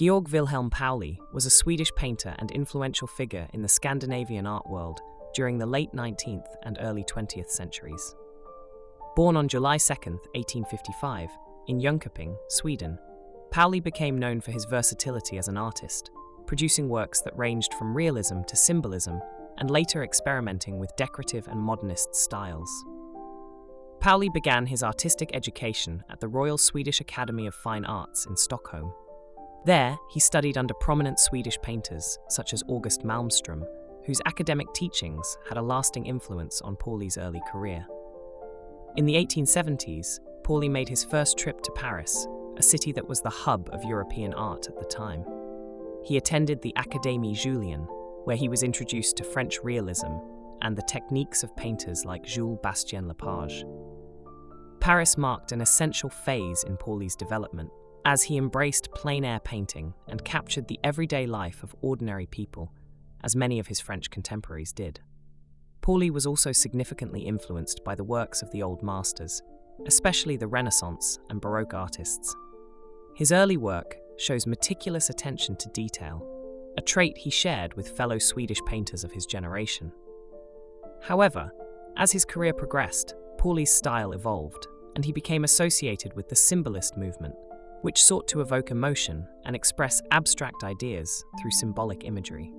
Georg Pauli was a Swedish painter and influential figure in the Scandinavian art world during the late 19th and early 20th centuries. Born on July 2, 1855, in Jönköping, Sweden, Pauli became known for his versatility as an artist, producing works that ranged from realism to symbolism and later experimenting with decorative and modernist styles. Pauli began his artistic education at the Royal Swedish Academy of Fine Arts in Stockholm. There, he studied under prominent Swedish painters such as August Malmström, whose academic teachings had a lasting influence on Pauli's early career. In the 1870s, Pauli made his first trip to Paris, a city that was the hub of European art at the time. He attended the Académie Julian, where he was introduced to French realism and the techniques of painters like Jules Bastien-Lepage. Paris marked an essential phase in Pauli's development, as he embraced plein-air painting and captured the everyday life of ordinary people, as many of his French contemporaries did. Pauli was also significantly influenced by the works of the Old Masters, especially the Renaissance and Baroque artists. His early work shows meticulous attention to detail, a trait he shared with fellow Swedish painters of his generation. However, as his career progressed, Pauli's style evolved, and he became associated with the Symbolist movement, which sought to evoke emotion and express abstract ideas through symbolic imagery.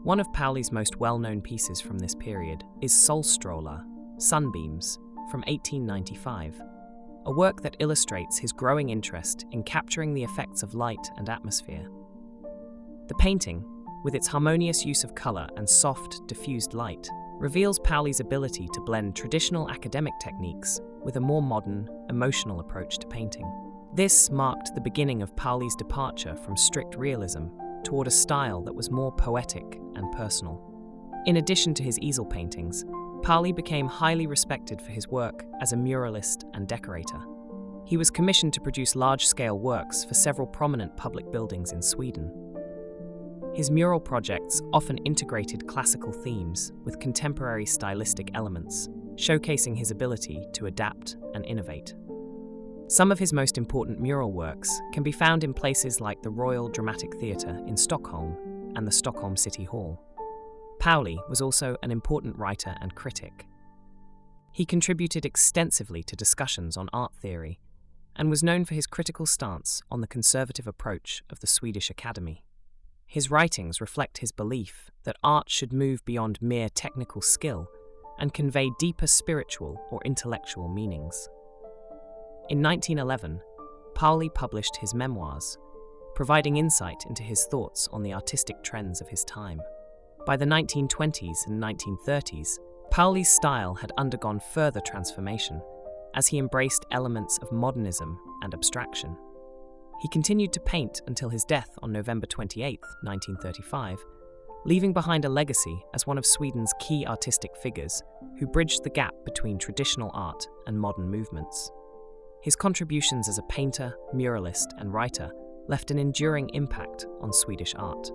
One of Pauli's most well-known pieces from this period is Solstrålar, Sunbeams, from 1895, a work that illustrates his growing interest in capturing the effects of light and atmosphere. The painting, with its harmonious use of color and soft, diffused light, reveals Pauli's ability to blend traditional academic techniques with a more modern, emotional approach to painting. This marked the beginning of Pauli's departure from strict realism toward a style that was more poetic and personal. In addition to his easel paintings, Pauli became highly respected for his work as a muralist and decorator. He was commissioned to produce large-scale works for several prominent public buildings in Sweden. His mural projects often integrated classical themes with contemporary stylistic elements, showcasing his ability to adapt and innovate. Some of his most important mural works can be found in places like the Royal Dramatic Theatre in Stockholm and the Stockholm City Hall. Pauli was also an important writer and critic. He contributed extensively to discussions on art theory and was known for his critical stance on the conservative approach of the Swedish Academy. His writings reflect his belief that art should move beyond mere technical skill and convey deeper spiritual or intellectual meanings. In 1911, Pauli published his memoirs, providing insight into his thoughts on the artistic trends of his time. By the 1920s and 1930s, Pauli's style had undergone further transformation as he embraced elements of modernism and abstraction. He continued to paint until his death on November 28, 1935, leaving behind a legacy as one of Sweden's key artistic figures who bridged the gap between traditional art and modern movements. His contributions as a painter, muralist, and writer left an enduring impact on Swedish art.